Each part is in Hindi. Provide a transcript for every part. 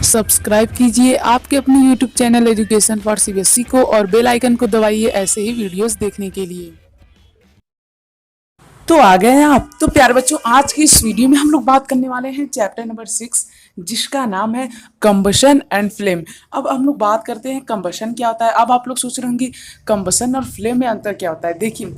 सब्सक्राइब कीजिए आपके अपने YouTube channel education for CBSE को और बेल आइकन को दबाइए ऐसे ही वीडियोस देखने के लिए। तो आ गए हैं आप। तो प्यारे बच्चों, आज की इस वीडियो में हम लोग बात करने वाले हैं चैप्टर नंबर 6, जिसका नाम है कंबशन एंड फ्लेम। अब हम लोग बात करते हैं कंबशन क्या होता है। अब आप लोग सोच रहे होंगे कंबशन और फ्लेम में अंतर क्या होता है। देखिए,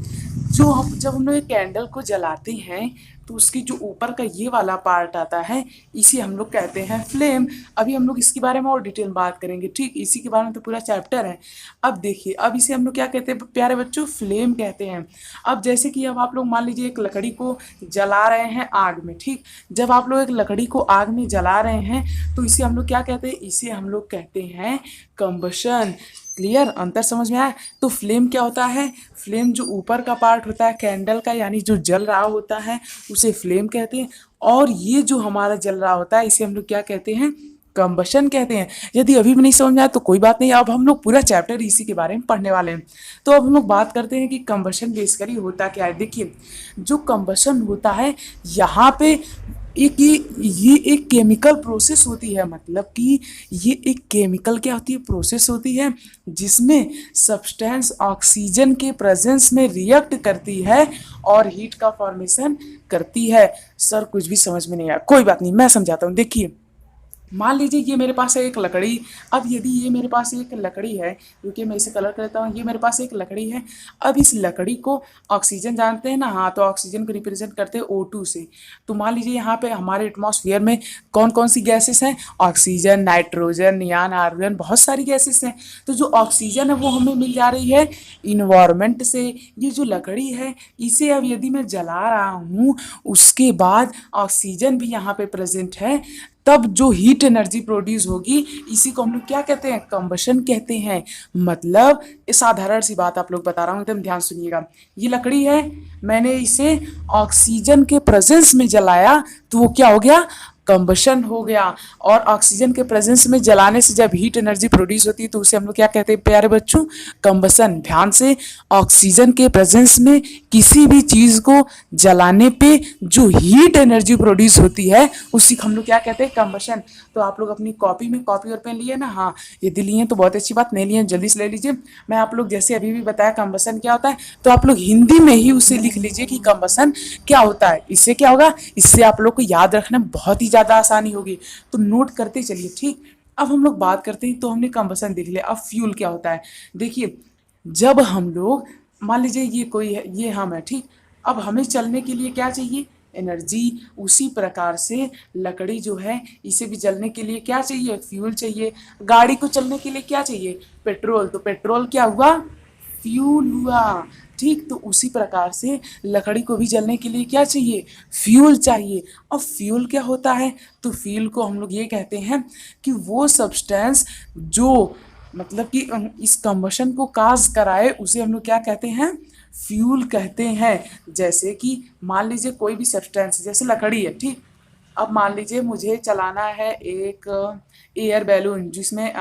जब हम लोग एक कैंडल को जलाते हैं तो उसकी जो ऊपर का ये वाला पार्ट आता है, इसे हम लोग कहते हैं फ्लेम। अभी हम लोग इसके बारे में और डिटेल में बात करेंगे, ठीक। इसी के बारे में तो पूरा चैप्टर है। अब देखिए, अब इसे हम लोग क्या कहते हैं प्यारे बच्चों, फ्लेम कहते हैं। अब जैसे कि अब आप लोग मान लीजिए एक लकड़ी को जला रहे हैं आग में, ठीक। जब आप लोग एक लकड़ी को आग में जला रहे हैं तो इसे हम लोग क्या कहते हैं, इसे हम लोग कहते हैं कंबशन। क्लियर, अंतर समझ में आया। तो फ्लेम क्या होता है, फ्लेम जो ऊपर का पार्ट होता है कैंडल का, यानी जो जल रहा होता है उसे फ्लेम कहते हैं। और ये जो हमारा जल रहा होता है इसे हम लोग क्या कहते हैं, कंबशन कहते हैं। यदि अभी भी नहीं समझ में आया तो कोई बात नहीं, अब हम लोग पूरा चैप्टर इसी के बारे में पढ़ने वाले हैं। तो अब हम लोग बात करते हैं कि कंबशन बेसिकली होता क्या है। देखिए, जो कंबशन होता है यहाँ पे ये एक केमिकल प्रोसेस होती है। मतलब कि ये एक केमिकल क्या होती है, प्रोसेस होती है, जिसमें सब्सटेंस ऑक्सीजन के प्रेजेंस में रिएक्ट करती है और हीट का फॉर्मेशन करती है। सर कुछ भी समझ में नहीं आया, कोई बात नहीं, मैं समझाता हूँ। देखिए, मान लीजिए ये मेरे पास है एक लकड़ी। अब यदि ये मेरे पास एक लकड़ी है, क्योंकि मैं इसे कलर करता हूँ, ये मेरे पास एक लकड़ी है। अब इस लकड़ी को ऑक्सीजन जानते हैं ना, हाँ, तो ऑक्सीजन को रिप्रेजेंट करते हैं O2 से। तो मान लीजिए यहाँ पे हमारे एटमॉस्फेयर में कौन कौन सी गैसेस हैं, ऑक्सीजन, नाइट्रोजन, नियान, आर्गन, बहुत सारी गैसेस हैं। तो जो ऑक्सीजन है वो हमें मिल जा रही है इन्वायरमेंट से। ये जो लकड़ी है इसे अब यदि मैं जला रहा हूँ, उसके बाद ऑक्सीजन भी यहाँ पे प्रेजेंट है, तब जो हीट एनर्जी प्रोड्यूस होगी इसी को हम लोग क्या कहते हैं, कंबशन कहते हैं। मतलब साधारण सी बात आप लोग बता रहा हूँ, एकदम ध्यान सुनिएगा। ये लकड़ी है, मैंने इसे ऑक्सीजन के प्रेजेंस में जलाया तो वो क्या हो गया, कंबशन हो गया। और ऑक्सीजन के प्रेजेंस में जलाने से जब हीट एनर्जी प्रोड्यूस होती है तो उसे हम लोग क्या कहते हैं प्यारे बच्चों, कंबशन। ध्यान से, ऑक्सीजन के प्रेजेंस में किसी भी चीज को जलाने पे जो हीट एनर्जी प्रोड्यूस होती है उसी को हम लोग क्या कहते हैं, कंबशन। तो आप लोग अपनी कॉपी में कॉपी और पेन लिए ना, हाँ, यदि लिए तो बहुत अच्छी बात, नहीं लिए जल्दी से ले लीजिए। मैं आप लोग जैसे अभी भी बताया कंबशन क्या होता है, तो आप लोग हिंदी में ही उसे लिख लीजिए कि कंबशन क्या होता है। इससे क्या होगा, इससे आप लोग को याद रखना बहुत ही ज़्यादा आसानी होगी। तो नोट करते चलिए, ठीक। अब हम लोग बात करते हैं, तो हमने कंबशन देख लिया। अब फ्यूल क्या होता है। देखिए, जब हम लोग मान लीजिए ये कोई है, ये हम है, ठीक। अब हमें चलने के लिए क्या चाहिए, एनर्जी। उसी प्रकार से लकड़ी जो है इसे भी जलने के लिए क्या चाहिए, फ्यूल चाहिए। गाड़ी को चलने के लिए क्या चाहिए, पेट्रोल। तो पेट्रोल क्या हुआ, फ्यूल हुआ, ठीक। तो उसी प्रकार से लकड़ी को भी जलने के लिए क्या चाहिए, फ्यूल चाहिए। अब फ्यूल क्या होता है, तो फ्यूल को हम लोग ये कहते हैं कि वो सब्सटेंस जो मतलब कि इस कंबशन को काज कराए उसे हम लोग क्या कहते हैं, फ्यूल कहते हैं। जैसे कि मान लीजिए कोई भी सब्सटेंस, जैसे लकड़ी है, ठीक। अब मान लीजिए मुझे चलाना है एक एयर बैलून, जिसमें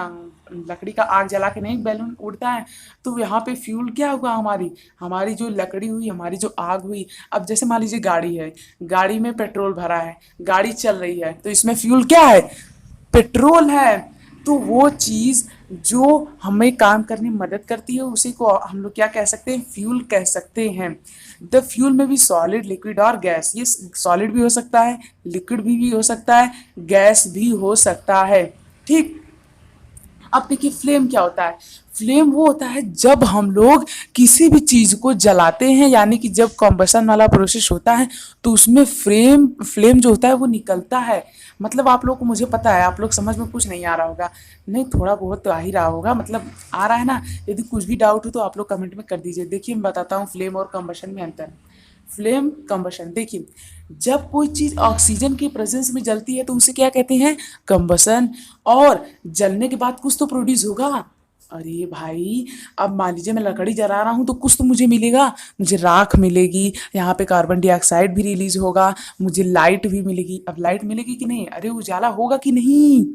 लकड़ी का आग जला के नहीं बैलून उड़ता है। तो यहाँ पे फ्यूल क्या होगा, हमारी हमारी जो लकड़ी हुई, हमारी जो आग हुई। अब जैसे मान लीजिए गाड़ी है, गाड़ी में पेट्रोल भरा है, गाड़ी चल रही है, तो इसमें फ्यूल क्या है, पेट्रोल है। तो वो चीज़ जो हमें काम करने में मदद करती है उसी को हम लोग क्या कह सकते हैं, फ्यूल कह सकते हैं। द फ्यूल में भी सॉलिड, लिक्विड और गैस। ये सॉलिड भी हो सकता है, लिक्विड भी हो सकता है, गैस भी हो सकता है, ठीक। अब देखिए फ्लेम क्या होता है। फ्लेम वो होता है जब हम लोग किसी भी चीज को जलाते हैं, यानी कि जब कॉम्बसन वाला प्रोसेस होता है तो उसमें फ्लेम जो होता है वो निकलता है। मतलब आप लोग को, मुझे पता है आप लोग समझ में कुछ नहीं आ रहा होगा, नहीं थोड़ा बहुत तो आ ही रहा होगा, मतलब आ रहा है ना। यदि कुछ भी डाउट हो तो आप लोग कमेंट में कर दीजिए। देखिए मैं बताता हूँ फ्लेम और कम्बशन में अंतर। फ्लेम, कम्बशन, देखिए जब कोई चीज ऑक्सीजन के प्रेजेंस में जलती है तो उसे क्या कहते हैं, कम्बसन। और जलने के बाद कुछ तो प्रोड्यूस होगा। अरे भाई, अब मान लीजिए मैं लकड़ी जला रहा हूँ तो कुछ तो मुझे मिलेगा, मुझे राख मिलेगी, यहाँ पे कार्बन डाइऑक्साइड भी रिलीज होगा, मुझे लाइट भी मिलेगी। अब लाइट मिलेगी कि नहीं, अरे उजाला होगा कि नहीं,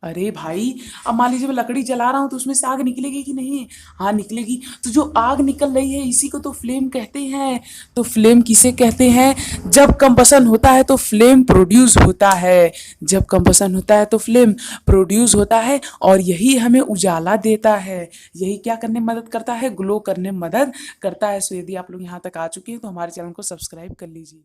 अरे भाई, अब मान लीजिए मैं लकड़ी जला रहा हूँ तो उसमें से आग निकलेगी कि नहीं? हाँ निकलेगी। तो जो आग निकल रही है इसी को तो फ्लेम कहते हैं। तो फ्लेम किसे कहते हैं? जब कंबसन होता है तो फ्लेम प्रोड्यूस होता है। जब कंबसन होता है तो फ्लेम प्रोड्यूस होता है और यही हमें उजाला देता है। यही क्या करने में मदद करता है? ग्लो करने में मदद करता है। सो यदि आप लोग यहाँ तक आ चुके हैं तो हमारे चैनल को सब्सक्राइब कर लीजिए।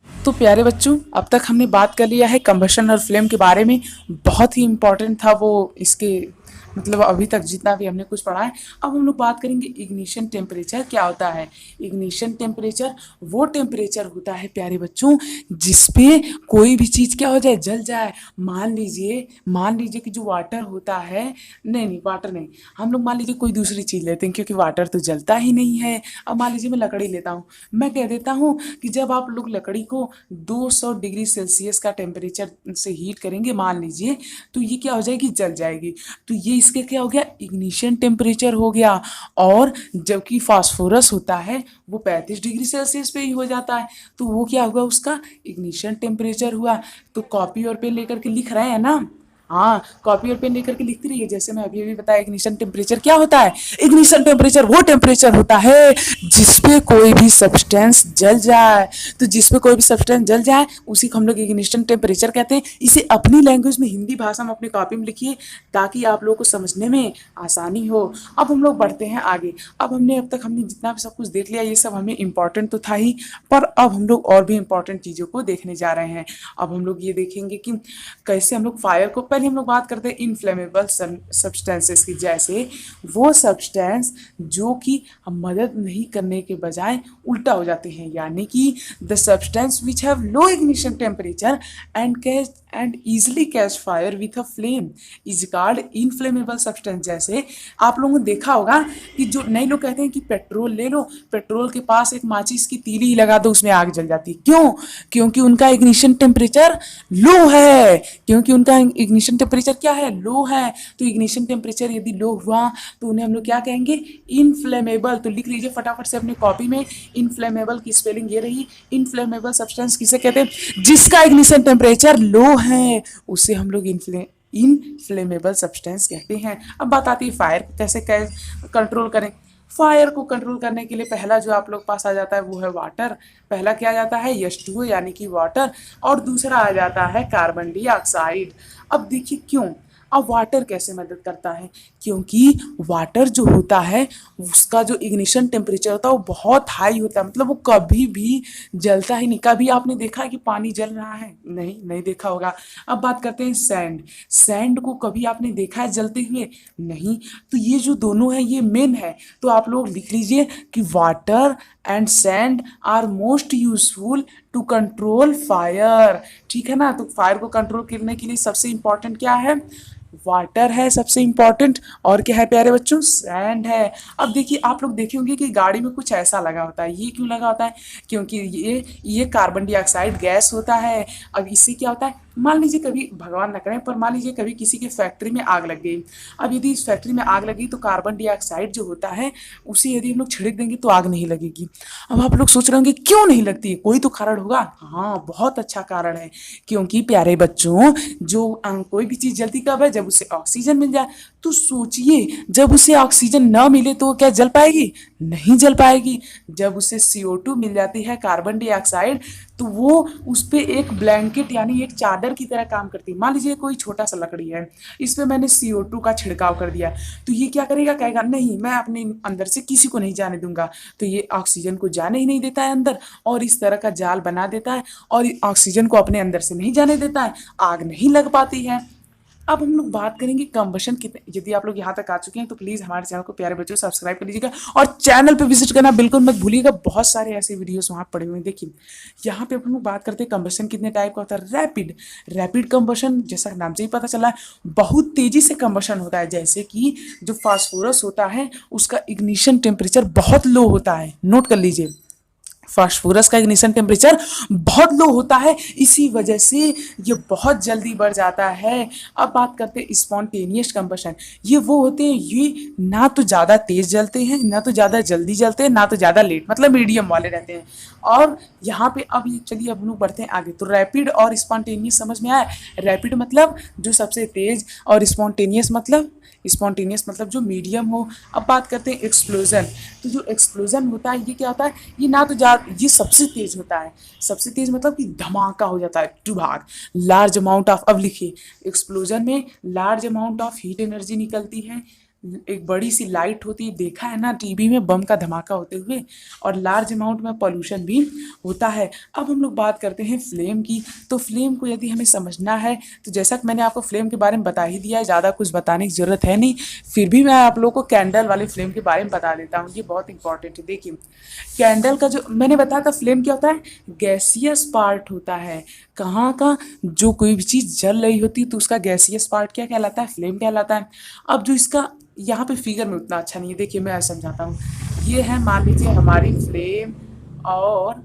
तो प्यारे बच्चों, अब तक हमने बात कर लिया है कंबशन और फ्लेम के बारे में। बहुत ही इम्पोर्टेंट था वो इसके मतलब अभी तक जितना भी हमने कुछ पढ़ा है। अब हम लोग बात करेंगे इग्निशन टेम्परेचर क्या होता है। इग्निशन टेम्परेचर वो टेम्परेचर होता है प्यारे बच्चों जिसपे कोई भी चीज़ क्या हो जाए, जल जाए। मान लीजिए कि जो वाटर होता है, नहीं वाटर नहीं, हम लोग मान लीजिए कोई दूसरी चीज़ लेते हैं क्योंकि वाटर तो जलता ही नहीं है। अब मान लीजिए मैं लकड़ी लेता हूँ, मैं कह देता हूँ कि जब आप लोग लकड़ी को 200 डिग्री सेल्सियस का टेम्परेचर से हीट करेंगे मान लीजिए, तो ये क्या हो जाएगी, जल जाएगी। तो ये इसके क्या हो गया, इग्निशन टेम्परेचर हो गया। और जबकि फास्फोरस होता है वो 35 डिग्री सेल्सियस पे ही हो जाता है, तो वो क्या होगा, उसका इग्निशन टेम्परेचर हुआ। तो कॉपी और पेन लेकर के लिख रहे हैं ना? हाँ, कॉपी और पेन लेकर के लिखती रहिए। जैसे मैं अभी अभी बताया, इग्निशन टेम्परेचर क्या होता है? इग्निशन टेम्परेचर वो टेम्परेचर होता है जिसपे कोई भी सब्सटेंस जल जाए। तो जिसपे कोई भी सब्सटेंस जल जाए उसी को हम लोग इग्निशन टेम्परेचर कहते हैं। इसे अपनी लैंग्वेज में, हिंदी भाषा में अपनी कॉपी में लिखिए ताकि आप लोगों को समझने में आसानी हो। अब हम लोग बढ़ते हैं आगे। अब हमने जितना भी सब कुछ देख लिया, ये सब हमें इंपॉर्टेंट तो था ही, पर अब हम लोग और भी इंपॉर्टेंट चीज़ों को देखने जा रहे हैं। अब हम लोग ये देखेंगे कि कैसे हम लोग फायर को, पहले हम लोग बात करते हैं इनफ्लेमेबल सब्सटेंसेस की। जैसे वो सब्सटेंस जो कि हम मदद नहीं करने के बजाय उल्टा हो जाते हैं, यानी कि the substance which have low ignition temperature and easily catch fire with a flame is called inflammable substance। जैसे आप लोगों ने देखा होगा कि जो नए लोग कहते हैं कि पेट्रोल ले लो, पेट्रोल के पास एक माचिस की तीली ही लगा दो, उसमें आग जल जाती है। क्यों? क्योंकि उनका इग्निशन टेम्परेचर लो है। क्योंकि उनका इग्निशन टेम्परेचर क्या है, लो है। तो इग्निशन टेम्परेचर यदि लो हुआ तो उन्हें हम लोग क्या कहेंगे, इनफ्लेमेबल। तो लिख लीजिए फटाफट से अपनी कॉपी में, इनफ्लेमेबल की स्पेलिंग ये रही। इनफ्लेमेबल सब्सटेंस किसे कहते हैं? जिसका इग्निशन टेम्परेचर लो है उसे हम लोग इनफ्लेमेबल सब्सटेंस कहते हैं। अब बात आती है फायर कैसे कंट्रोल करें। फायर को कंट्रोल करने के लिए पहला जो आप लोग पास आ जाता है वो है वाटर। पहला क्या आ जाता है, H2O यानी कि वाटर, और दूसरा आ जाता है कार्बन डाइऑक्साइड। अब देखिए क्यों, अब वाटर कैसे मदद करता है, क्योंकि वाटर जो होता है उसका जो इग्निशन टेम्परेचर होता है वो बहुत हाई होता है, मतलब वो कभी भी जलता ही नहीं। कभी आपने देखा है कि पानी जल रहा है? नहीं, नहीं देखा होगा। अब बात करते हैं सैंड। सैंड को कभी आपने देखा है जलते हुए? नहीं। तो ये जो दोनों है ये मेन है। तो आप लोग लिख लीजिए कि water and sand are most useful to control fire. ठीक है ना? तो फायर को कंट्रोल करने के लिए सबसे इंपॉर्टेंट क्या है, वाटर है सबसे इंपॉर्टेंट, और क्या है प्यारे बच्चों, सैंड है। अब देखिए आप लोग देखे होंगे कि गाड़ी में कुछ ऐसा लगा होता है, ये क्यों लगा होता है, क्योंकि ये कार्बन डाइऑक्साइड गैस होता है। अब इससे क्या होता है, मान लीजिए कभी, भगवान न करे, पर मान लीजिए कभी किसी के फैक्ट्री में आग लग गई। अब यदि इस फैक्ट्री में आग लगी तो कार्बन डाइऑक्साइड जो होता है उसे यदि हम लोग छिड़क देंगे तो आग नहीं लगेगी। अब आप लोग सोच रहे होंगे क्यों नहीं लगती, कोई तो कारण होगा। हाँ, बहुत अच्छा कारण है। क्योंकि प्यारे बच्चों, जो कोई भी चीज़ जलती कब है, जब उसे ऑक्सीजन मिल जाए। तो सोचिए, जब उसे ऑक्सीजन ना मिले तो क्या जल पाएगी? नहीं जल पाएगी। जब उसे CO2 मिल जाती है, कार्बन डाइऑक्साइड, तो वो उस पर एक ब्लैंकेट यानी एक चादर की तरह काम करती है। मान लीजिए कोई छोटा सा लकड़ी है, इस पर मैंने CO2 का छिड़काव कर दिया, तो ये क्या करेगा, कहेगा नहीं मैं अपने अंदर से किसी को नहीं जाने दूंगा। तो ये ऑक्सीजन को जाने ही नहीं देता है अंदर, और इस तरह का जाल बना देता है, और ऑक्सीजन को अपने अंदर से नहीं जाने देता है, आग नहीं लग पाती है। अब हम लोग बात करेंगे कंबशन कितने। यदि आप लोग यहाँ तक आ चुके हैं तो प्लीज़ हमारे चैनल को प्यारे बच्चों सब्सक्राइब कर लीजिएगा, और चैनल पे विजिट करना बिल्कुल मत भूलिएगा। बहुत सारे ऐसे वीडियोस वहाँ पड़े हुए हैं। देखिए यहाँ पे हम लोग बात करते हैं कंबशन कितने टाइप का होता है। रैपिड कंबशन, जैसा नाम से ही पता चला है, बहुत तेज़ी से कंबशन होता है। जैसे कि जो फास्फोरस होता है उसका इग्निशन टेम्परेचर बहुत लो होता है, नोट कर लीजिए। फास्फोरस का इग्निशन टेम्परेचर बहुत लो होता है, इसी वजह से ये बहुत जल्दी बढ़ जाता है। अब बात करते हैं स्पॉन्टेनियस कंबशन। ये वो होते हैं, ये ना तो ज़्यादा तेज जलते हैं, ना तो ज़्यादा जल्दी जलते हैं, ना तो ज़्यादा लेट, मतलब मीडियम वाले रहते हैं। और यहाँ पे अब ये चलिए अब हम लोग बढ़ते हैं आगे। तो रैपिड और स्पॉन्टेनियस समझ में आया। रैपिड मतलब जो सबसे तेज, और स्पॉन्टेनियस मतलब जो मीडियम हो। अब बात करते हैं एक्सप्लोजन। तो जो एक्सप्लोजन होता है ये क्या होता है, ये ना तो ये सबसे तेज होता है। सबसे तेज मतलब कि धमाका हो जाता है, टुभाग। लार्ज अमाउंट ऑफ, अब लिखिए, एक्सप्लोजन में large amount of heat energy निकलती है, एक बड़ी सी लाइट होती है, देखा है ना टीवी में बम का धमाका होते हुए, और लार्ज अमाउंट में पोल्यूशन भी होता है। अब हम लोग बात करते हैं फ्लेम की। तो फ्लेम को यदि हमें समझना है, तो जैसा कि मैंने आपको फ्लेम के बारे में बता ही दिया है, ज़्यादा कुछ बताने की ज़रूरत है नहीं, फिर भी मैं आप लोगों को कैंडल वाले फ्लेम के बारे में बता देता हूँ, ये बहुत इंपॉर्टेंट है। देखिए, कैंडल का जो मैंने बताया था फ्लेम क्या होता है, गैसियस पार्ट होता है। कहाँ का, जो कोई भी चीज़ जल रही होती है तो उसका गैसियस पार्ट क्या कहलाता है, फ्लेम कहलाता है। अब जो इसका यहाँ पे फिगर में उतना अच्छा नहीं है, देखिए मैं समझाता हूँ। ये है, मान लीजिए हमारी फ्लेम, और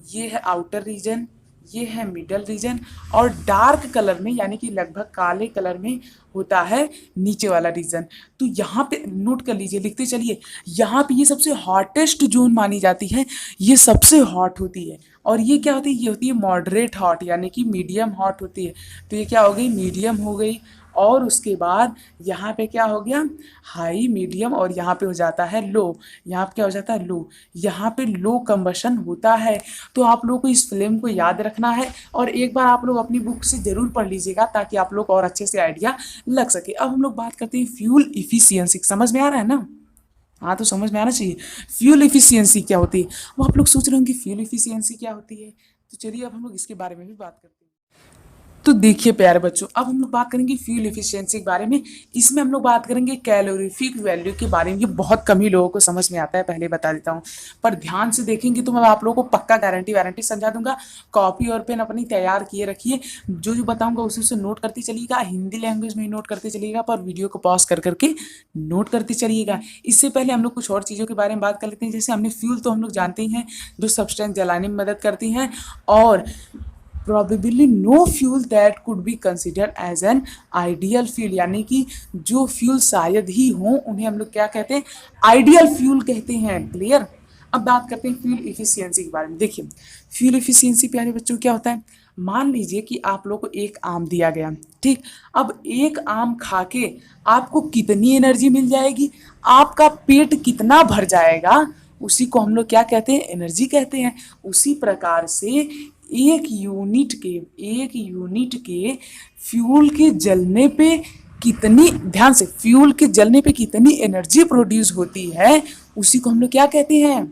ये है आउटर रीजन, ये है मिडल रीजन, और डार्क कलर में यानी कि लगभग काले कलर में होता है नीचे वाला रीजन। तो यहाँ पे नोट कर लीजिए, लिखते चलिए, यहाँ पे ये सबसे हॉटेस्ट जोन मानी जाती है, ये सबसे हॉट होती है। और ये क्या होती है, ये होती है मॉडरेट हॉट, यानी कि मीडियम हॉट होती है। तो ये क्या हो गई, मीडियम हो गई। और उसके बाद यहाँ पे क्या हो गया, हाई, मीडियम, और यहाँ पे हो जाता है लो। यहाँ पे क्या हो जाता है, लो। यहाँ पे लो कंबशन होता है। तो आप लोगों को इस फ्लेम को याद रखना है, और एक बार आप लोग अपनी बुक से ज़रूर पढ़ लीजिएगा, ताकि आप लोग और अच्छे से आइडिया लग सके। अब हम लोग बात करते हैं फ्यूल इफिशियंसी। समझ में आ रहा है ना? हाँ, तो समझ में आना चाहिए फ्यूल इफिशियंसी क्या होती है। वो आप लोग सोच रहे होंगे फ्यूल इफिशियंसी क्या होती है, तो चलिए अब हम लोग इसके बारे में भी बात करते हैं। तो देखिए प्यारे बच्चों, अब हम लोग बात करेंगे फ्यूल एफिशिएंसी के बारे में। इसमें हम लोग बात करेंगे कैलोरीफिक वैल्यू के बारे में। ये बहुत कम ही लोगों को समझ में आता है, पहले बता देता हूँ, पर ध्यान से देखेंगे तो मैं आप लोगों को पक्का गारंटी वारंटी समझा दूंगा। कॉपी और पेन अपनी तैयार किए रखिए, जो जो बताऊंगा उसी से नोट करते चलिएगा, हिंदी लैंग्वेज में ही नोट करते चलिएगा, पर वीडियो को पॉज कर करके नोट करते चलिएगा। इससे पहले हम लोग कुछ और चीज़ों के बारे में बात कर लेते हैं। जैसे हमने फ्यूल तो हम लोग जानते ही हैं, जो सब्सटेंस जलाने में मदद करती हैं, और probably no fuel that could be considered as an ideal fuel, यानी कि जो फ्यूल शायद ही हो उन्हें हम लोग क्या कहते हैं, आइडियल फ्यूल कहते हैं। क्लियर? अब बात करते हैं फ्यूल इफिशियंसी के बारे में। देखिए, फ्यूल इफिशियंसी प्यारे बच्चों क्या होता है, मान लीजिए कि आप लोग को एक आम दिया गया, ठीक। अब एक आम खा के आपको कितनी एनर्जी मिल जाएगी, आपका पेट कितना भर जाएगा, उसी को हम लोग क्या कहते हैं, एनर्जी कहते हैं। उसी प्रकार से एक यूनिट के फ्यूल के जलने पे कितनी, ध्यान से, फ्यूल के जलने पे कितनी एनर्जी प्रोड्यूस होती है, उसी को हम लोग क्या कहते हैं,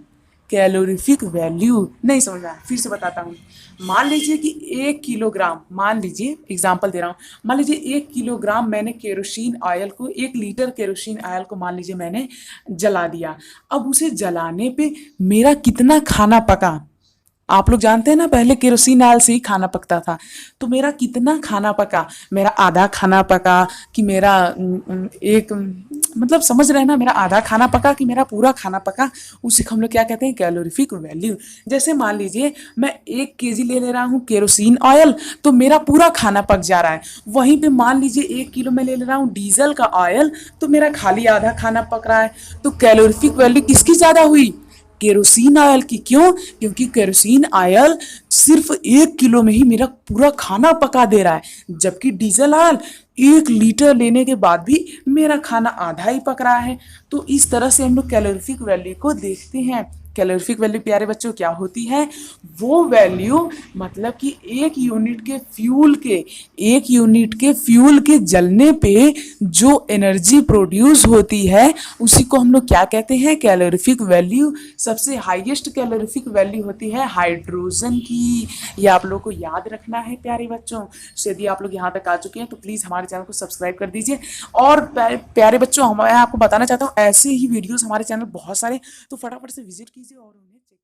कैलोरीफिक वैल्यू। नहीं समझ में आया, फिर से बताता हूँ। मान लीजिए कि 1 किलोग्राम, मान लीजिए एग्जाम्पल दे रहा हूँ, मान लीजिए 1 किलोग्राम मैंने केरोसिन ऑयल को, 1 लीटर केरोसिन ऑयल को मान लीजिए मैंने जला दिया। अब उसे जलाने पे मेरा कितना खाना पका, आप लोग जानते हैं ना, पहले केरोसिन ऑयल से ही खाना पकता था। तो मेरा कितना खाना पका, मेरा आधा खाना पका कि मेरा एक, मतलब समझ रहे हैं ना, मेरा आधा खाना पका कि मेरा पूरा खाना पका, उसी को हम लोग क्या कहते हैं, कैलोरीफिक वैल्यू। जैसे मान लीजिए मैं 1 kg ले रहा हूँ केरोसिन ऑयल, तो मेरा पूरा खाना पक जा रहा है। वहीं पे मान लीजिए 1 किलो मैं ले रहा हूँ डीजल का ऑयल, तो मेरा खाली आधा खाना पक रहा है। तो कैलोरीफिक वैल्यू किसकी ज़्यादा हुई, केरोसिन ऑयल की। क्यों? क्योंकि केरोसिन ऑयल सिर्फ 1 किलो में ही मेरा पूरा खाना पका दे रहा है, जबकि डीजल ऑयल 1 लीटर लेने के बाद भी मेरा खाना आधा ही पक रहा है। तो इस तरह से हम लोग कैलोरीफिक वैल्यू को देखते हैं। कैलोरीफिक वैल्यू प्यारे बच्चों क्या होती है, वो वैल्यू मतलब कि एक यूनिट के फ्यूल के जलने पे जो एनर्जी प्रोड्यूस होती है, उसी को हम लोग क्या कहते हैं, कैलोरीफिक वैल्यू। सबसे हाईएस्ट कैलोरीफिक वैल्यू होती है हाइड्रोजन की। ये आप लोग को याद रखना है प्यारे बच्चों। तो यदि आप लोग यहाँ तक आ चुके हैं तो प्लीज़ हमारे चैनल को सब्सक्राइब कर दीजिए। और प्यारे बच्चों, मैं आपको बताना चाहता हूँ, ऐसे ही वीडियोस हमारे चैनल बहुत सारे, तो फटाफट से विजिट कीजिए और उन्हें चेक